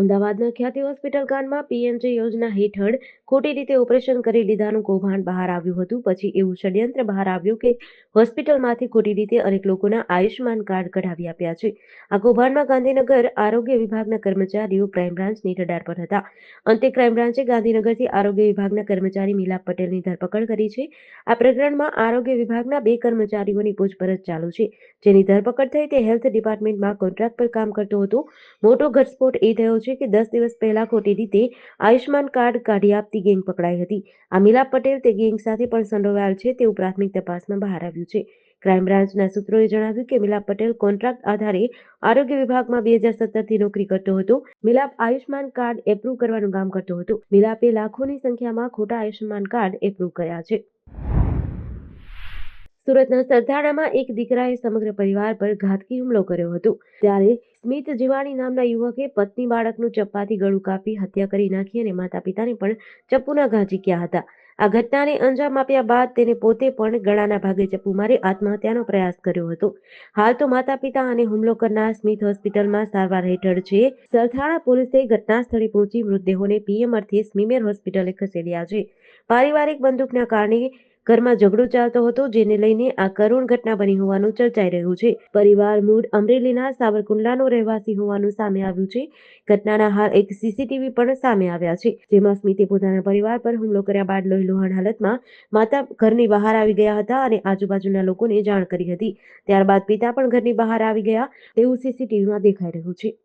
અમદાવાદના ખ્યાતિ hospital કાંડમાં PMJ યોજના હેઠળ ખોટી રીતે ઓપરેશન કરી લીધાનું કૌભાંડ બહાર આવ્યું હતું. પછી એવું ષડયંત્ર બહાર આવ્યું કે હોસ્પિટલમાંથી ખોટી રીતે અનેક લોકોના આયુષ્માન કાર્ડ કઢાવી આપ્યા છે. આ કૌભાંડમાં ગાંધીનગર આરોગ્ય વિભાગના કર્મચારીઓ ક્રાઇમ બ્રાન્ચની રડાર પર હતા. અંતે ક્રાઇમ બ્રાન્ચે ગાંધીનગરથી આરોગ્ય વિભાગના કર્મચારી મિલાપ પટેલની ધરપકડ કરી છે. આ પ્રકરણમાં આરોગ્ય વિભાગના 2 કર્મચારીઓની પૂછપરછ ચાલુ છે, જેની ધરપકડ થઈ. તે હેલ્થ ડિપાર્ટમેન્ટમાં કોન્ટ્રાક્ટ પર કામ કરતો હતો. મોટો ઘટસ્ફોટ એ થયો છે કે 10 દિવસ પહેલા ખોટી રીતે આયુષ્માન કાર્ડ કાઢી આપતી ગેંગ પકડાઈ હતી. આ મિલાપ પટેલ તે ગેંગ સાથે પણ સંડોવાયેલ છે તેવું પ્રાથમિક તપાસમાં બહાર આવ્યું છે. ક્રાઇમ બ્રાન્ચના સૂત્રોએ જણાવ્યું કે મિલાપ પટેલ કોન્ટ્રાક્ટ આધારે આરોગ્ય વિભાગમાં 2017થી નોકરી કરતો હતો. મિલાપ આયુષ્માન કાર્ડ એપ્રુવ કરવાનું કામ કરતો હતો. મિલાપે લાખોની સંખ્યામાં ખોટા આયુષ્માન કાર્ડ એપ્રુવ કર્યા છે. સુરતના સરથાણામાં એક દીકરાએ સમગ્ર પરિવાર પર ઘાતકી હુમલો કર્યો હતો. ત્યારે સ્મિત જીવાણી નામના યુવકે પત્ની બાળકનું ચપ્પાથી ગળું કાપી હત્યા કરી નાખી અને માતા પિતાને પણ ચપ્પુના ઘા ઝીક્યા હતા. આ ઘટનાને અંજામ આપ્યા બાદ તેને પોતે પણ ગળાના ભાગે ચપ્પુ મારી આત્મહત્યાનો પ્રયાસ કર્યો હતો. હાલ તો માતા પિતા અને હુમલો કરનાર સ્મિત હોસ્પિટલમાં સારવાર હેઠળ છે. સરથાણા પોલીસે ઘટના સ્થળે પહોંચી મૃતદેહોને પીએમ અર્થે સ્મીમેર હોસ્પિટલે ખસેડ્યા છે. પારિવારિક બંદૂકના કારણે ઘરમાં ઝઘડો ચાલતો હતો, જેને લઈને આ કરુણ ઘટના બની હોવાનું ચર્ચાઈ રહ્યું છે. પરિવાર મૂળ અમરેલીના સાવરકુંડલાનો રહેવાસી હોવાનું સામે આવ્યું છે. ઘટનાના હાલ એક સીસીટીવી પણ સામે આવ્યા છે, જેમાં સ્મિતે પોતાના પરિવાર પર હુમલો કર્યા બાદ લોહીલુહાણ હાલતમાં માતા ઘરની બહાર આવી ગયા હતા અને આજુબાજુના લોકોને જાણ કરી હતી. ત્યારબાદ પિતા પણ ઘરની બહાર આવી ગયા તેવું સીસીટીવીમાં દેખાઈ રહ્યું છે.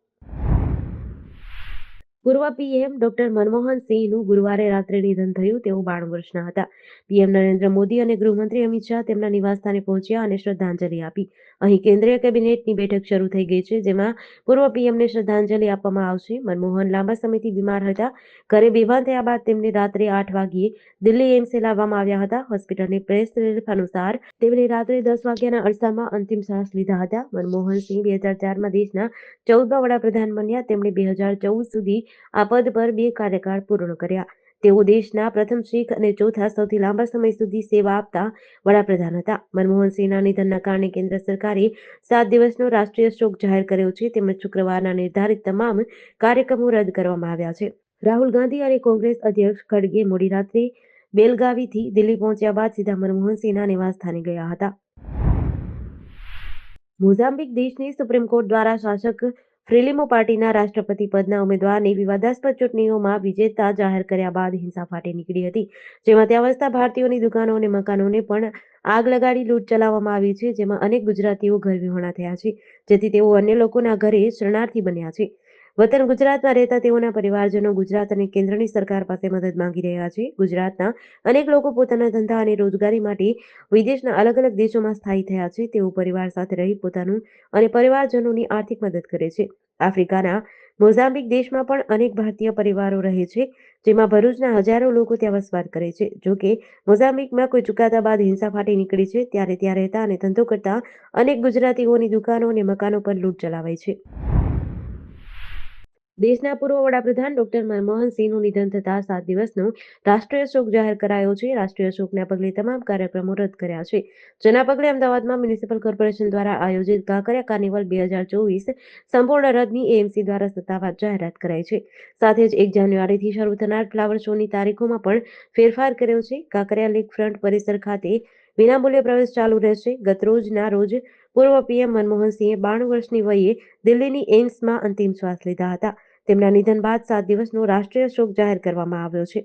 પૂર્વ પીએમ ડોક્ટર મનમોહન સિંહનું ગુરુવારે રાત્રે નિધન થયું. તેઓ 92 વર્ષના હતા. પીએમ નરેન્દ્ર મોદી અને ગૃહમંત્રી અમિત શાહ તેમના નિવાસસ્થાને પહોંચ્યા અને શ્રદ્ધાંજલિ આપી. અહીં કેન્દ્રીય કેબિનેટની બેઠક શરૂ થઈ ગઈ છે, જેમાં પૂર્વ પીએમને શ્રદ્ધાંજલિ આપવામાં આવશે. મનમોહન લાંબા સમયથી બીમાર હતા. ઘરે બેભાન થયા બાદ તેમને રાત્રે 8 વાગ્યે દિલ્હી એમ્સે લાવવામાં આવ્યા હતા. હોસ્પિટલની પ્રેસ રિલીફ અનુસાર તેમણે રાત્રે 10 વાગ્યાના અરસામાં અંતિમ શ્વાસ લીધા હતા. મનમોહન સિંહ 2004માં દેશના 14મા વડાપ્રધાન બન્યા. તેમણે 2014 સુધી આ પદ પર 2 કાર્યકાળ પૂર્ણ કર્યા. તેઓ દેશના પ્રથમ શીખ અને ચોથા સૌથી લાંબા સમય સુધી સેવા આપતા વડાપ્રધાન હતા. મનમોહન સિંહના નિધનના કારણે કેન્દ્ર સરકારે 7 દિવસનો રાષ્ટ્રીય શોક જાહેર કર્યો છે. તેમજ શુક્રવારના નિર્ધારિત તમામ કાર્યક્રમો રદ કરવામાં આવ્યા છે. રાહુલ ગાંધી અને કોંગ્રેસ અધ્યક્ષ ખડગે મોડી રાત્રે બેલગાવીથી દિલ્હી પહોંચ્યા બાદ સીધા મનમોહન સિંહના નિવાસસ્થાને ગયા હતા. મોઝામ્બિક દેશની સુપ્રીમ કોર્ટ દ્વારા શાસક ફ્રેલિમો પાર્ટીના રાષ્ટ્રપતિ પદના ઉમેદવારને વિવાદાસ્પદ ચૂંટણીઓમાં વિજેતા જાહેર કર્યા બાદ હિંસા ફાટી નીકળી હતી, જેમાં ત્યાં વસતા ભારતીયોની દુકાનો અને મકાનોને પણ આગ લગાડી લૂંટ ચલાવવામાં આવી છે, જેમાં અનેક ગુજરાતીઓ ઘરવિહોણા થયા છે, જેથી તેઓ અન્ય લોકોના ઘરે શરણાર્થી બન્યા છે. વતન ગુજરાતમાં રહેતા તેઓના પરિવારજનો ગુજરાત અને કેન્દ્રની સરકાર પાસે મદદ માંગી રહ્યા છે. ગુજરાતના અનેક લોકો પોતાના ધંધા અને રોજગારી માટે વિદેશના અલગ અલગ દેશોમાં સ્થાયી થયા છે. તેઓ પરિવાર સાથે રહી પોતાનું અને પરિવારજનોની આર્થિક મદદ કરે છે. આફ્રિકાના મોઝામ્બિક દેશમાં પણ અનેક ભારતીય પરિવારો રહે છે, જેમાં ભરૂચના હજારો લોકો ત્યાં વસવાટ કરે છે. જો કે મોઝામ્બિકમાં કોઈ ચુકાદા બાદ હિંસા ફાટી નીકળી છે, ત્યારે ત્યાં રહેતા અને ધંધો કરતા અનેક ગુજરાતીઓની દુકાનો અને મકાનો પર લૂંટ ચલાવાઈ છે. દેશના પૂર્વ વડાપ્રધાન ડોક્ટર મનમોહન સિંહનું નિધન થતાં 7 દિવસનો રાષ્ટ્રીય શોક જાહેર કરાયો છે. રાષ્ટ્રીય શોકના પગલે તમામ કાર્યક્રમો રદ કર્યા છે, જેના પગલે અમદાવાદમાં મ્યુનિસિપલ કોર્પોરેશન દ્વારા આયોજિત કાંકરિયા કાર્નિવલ 2024 સંપૂર્ણ રદની એએમસી દ્વારા સત્તાવાર જાહેરાત કરાઈ છે. સાથે જ 1 જાન્યુઆરીથી શરૂ થનાર ફ્લાવર શોની તારીખોમાં પણ ફેરફાર કર્યો છે. કાંકરિયા લેક ફ્રન્ટ પરિસર ખાતે વિનામૂલ્યે પ્રવેશ ચાલુ રહેશે. ગતરોજના રોજ પૂર્વ પીએમ મનમોહન સિંહે 92 વર્ષની વયે દિલ્હીની એમ્સમાં અંતિમ શ્વાસ લીધા હતા. તેમના નિધન બાદ 7 દિવસનો રાષ્ટ્રીય શોક જાહેર કરવામાં આવ્યો છે.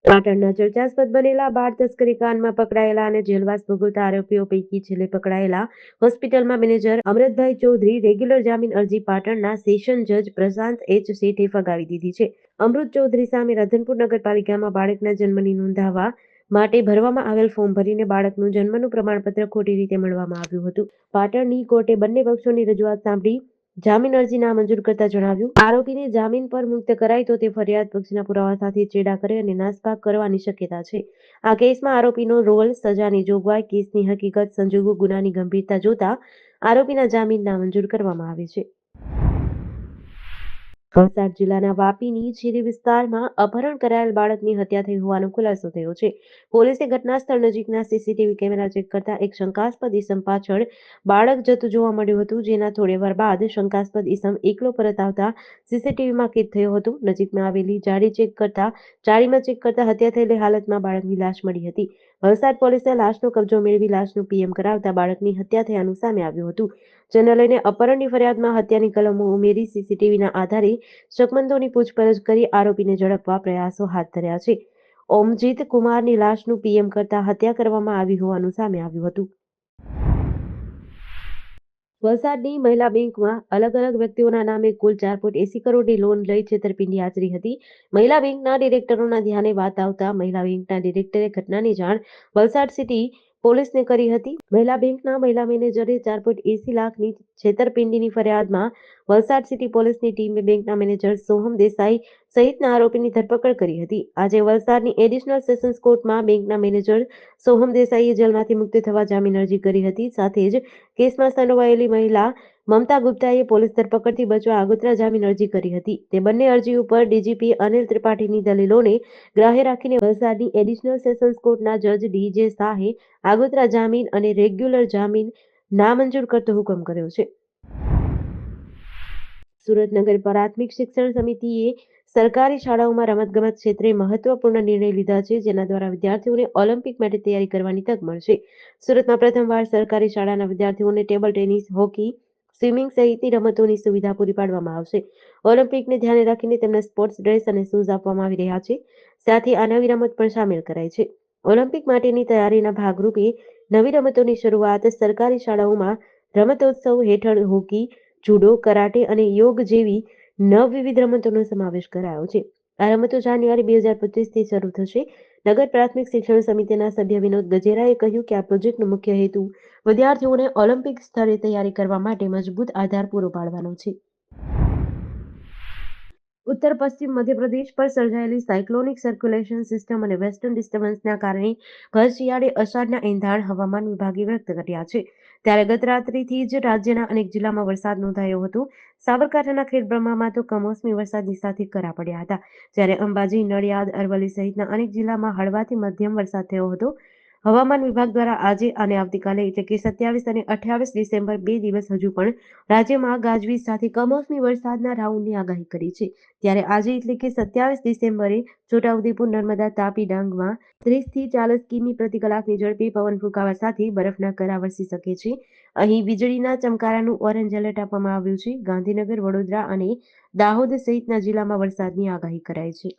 પાટણના ચર્ચાસ્પદ બનેલા બાળ તસ્કરી કાંડમાં પકડાયેલા અને જેલવાસ ભોગવતા આરોપીઓ પૈકી છેલ્લે પકડાયેલા હોસ્પિટલમાં મેનેજર અમરતભાઈ ચૌધરી રેગ્યુલર જામીન અરજી પાટણના સેશન જજ પ્રશાંત એચ શેઠે ફગાવી દીધી છે. અમૃત ચૌધરી સામે રાધનપુર નગરપાલિકામાં બાળકના જન્મની નોંધાવવા માટે ભરવામાં આવેલ ફોર્મ ભરીને બાળકનું જન્મનું પ્રમાણપત્ર ખોટી રીતે મળવામાં આવ્યું હતું. પાટણની કોર્ટે બંને પક્ષોની રજૂઆત સાંભળી જામીન અરજી નામંજૂર કરતા જણાવ્યું, આરોપીને જામીન પર મુક્ત કરાય તો તે ફરિયાદ પક્ષના પુરાવા સાથે ચેડા કરે અને નાસભાગ કરવાની શક્યતા છે. આ કેસમાં આરોપીનો રોલ, સજાની જોગવાઈ, કેસની હકીકત, સંજોગો, ગુનાની ગંભીરતા જોતા આરોપીના જામીન નામંજૂર કરવામાં આવે છે. વલસાડ જિલ્લાના વાપીની ચીરી વિસ્તારમાં અપહરણ કરાયેલ બાળકની હત્યા થઈ હોવાનો ખુલાસો થયો છે. પોલીસે ઘટના સ્થળ નજીકના સીસીટીવી કેમેરા ચેક કરતા એક શંકાસ્પદ ઈસમ પાછળ બાળક જતું જોવા મળ્યું હતું, જેના થોડીવાર બાદ શંકાસ્પદ ઈસમ એકલો પરત આવતા સીસીટીવીમાં કેદ થયો હતો. નજીકમાં આવેલી જાળીમાં ચેક કરતા હત્યા થયેલી હાલતમાં બાળકની લાશ મળી હતી. વલસાડ પોલીસે લાશનો કબજો મેળવી લાશનું પીએમ કરાવતા બાળકની હત્યા થયાનું સામે આવ્યું હતું. જેને લઈને અપહરણની ફરિયાદમાં હત્યાની કલમો ઉમેરી સીસીટીવીના આધારે શકમંદોની પૂછપરછ કરી આરોપીને ઝડપવા પ્રયાસો હાથ ધર્યા છે. ઓમજીત કુમારની લાશનું પીએમ કરતા હત્યા કરવામાં આવી હોવાનું સામે આવ્યું હતું. વલસાડની મહિલા બેંકમાં અલગ-અલગ વ્યક્તિઓના નામે કુલ 4.80 કરોડની લોન લઈ છેતરપિંડી આચરી હતી. મહિલા બેંકના ડિરેક્ટરોના ધ્યાને વાત આવતા મહિલા બેંકના ડિરેક્ટરે ઘટનાની જાણ વલસાડ સિટી પોલીસને કરી હતી. મહિલા બેંકના મહિલા મેનેજરે 4.80 લાખની છેતરપિંડીની ફરિયાદમાં વલસાડ સિટી પોલીસની ટીમે બેંકના મેનેજર સોહમ દેસાઈ સહિતના આરોપીની ધરપકડ કરી હતી. આજે વલસાડની એડિશનલ સેશન્સ કોર્ટમાં બેંકના મેનેજર સોહમ દેસાઈએ જેલમાંથી મુક્ત થવા જામીન અરજી કરી હતી. સાથે જ કેસમાં સંડોવાયેલી મહિલા મમતા ગુપ્તાએ પોલીસ ધરપકડથી બચવા આગોતરા જામીન અરજી કરી હતી. તે બંને અરજી ઉપર ડીજીપી અનિલ ત્રિપાઠીની દલીલોને ગ્રાહ્ય રાખીને વલસાડની એડિશનલ સેશન્સ કોર્ટના જજ ડી.જે. શાહે આગોતરા જામીન અને રેગ્યુલર જામીન નામંજૂર કરતો હુકમ કર્યો છે. સુરતનગર પ્રાથમિક શિક્ષણ સમિતિએ સરકારી શાળાઓમાં રમતગમત ક્ષેત્રે મહત્વપૂર્ણ નિર્ણય લીધા છે, જેના દ્વારા વિદ્યાર્થીઓને ઓલિમ્પિક માટે તૈયારી કરવાની તક મળશે. સુરતમાં પ્રથમવાર સરકારી શાળાના વિદ્યાર્થીઓને ટેબલ ટેનિસ, હોકી, સ્વિમિંગ સહિતની રમતોની સુવિધા પૂરી પાડવામાં આવશે. ઓલિમ્પિકને ધ્યાને રાખીને તેમને સ્પોર્ટ્સ ડ્રેસ અને શૂઝ આપવામાં આવી રહ્યા છે. સાથે આ નવી રમત પણ સામેલ કરાઈ છે. ઓલિમ્પિક માટેની તૈયારીના ભાગરૂપે નવી રમતોની શરૂઆત સરકારી શાળાઓમાં રમતોત્સવ હેઠળ હોકી, જુડો, કરાટે અને યોગ જેવી વિવિધ રમતોનો સમાવેશ કરાયો છે. આ રમતો જાન્યુઆરી 2025થી શરૂ થશે. નગર પ્રાથમિક શિક્ષણ સમિતિના સભ્ય વિનોદ ગજેરાએ કહ્યું કે આ પ્રોજેક્ટનો મુખ્ય હેતુ વિદ્યાર્થીઓને ઓલિમ્પિક સ્તરે તૈયારી કરવા માટે મજબૂત આધાર પૂરો પાડવાનો છે. ઉત્તર પશ્ચિમ મધ્યપ્રદેશ પર સર્જાયેલી સાયક્લોનિક સર્ક્યુલેશન સિસ્ટમ અને વેસ્ટર્ન ડિસ્ટર્બન્સના કારણે ભર શિયાળે અષાઢના એંધાણ હવામાન વિભાગે વ્યક્ત કર્યા છે. ત્યારે ગત રાત્રિથી જ રાજ્યના અનેક જિલ્લામાં વરસાદ નોંધાયો હતો. સાબરકાંઠાના ખેડબ્રહ્મામાં તો કમોસમી વરસાદની સાથે કરા પડ્યા હતા. જ્યારે અંબાજી, નડિયાદ, અરવલ્લી સહિતના અનેક જિલ્લામાં હળવાથી મધ્યમ વરસાદ થયો હતો. હવામાન વિભાગ દ્વારા આજે અને આવતીકાલે એટલે કે 27 અને 28 ડિસેમ્બર 2 દિવસ હજુ પણ રાજ્યમાં ગાજવીજ સાથે કમોસમી વરસાદના રાઉન્ડની આગાહી કરી છે. ત્યારે આજે એટલે કે 27 ડિસેમ્બરે છોટાઉદેપુર, નર્મદા, તાપી, ડાંગમાં 30થી 40 કિમી પ્રતિ કલાકની ઝડપે પવન ફૂંકાવા સાથે બરફના કરા વરસી શકે છે. અહીં વીજળીના ચમકારાનું ઓરેન્જ એલર્ટ આપવામાં આવ્યું છે. ગાંધીનગર, વડોદરા અને દાહોદ સહિતના જિલ્લામાં વરસાદની આગાહી કરાઈ છે.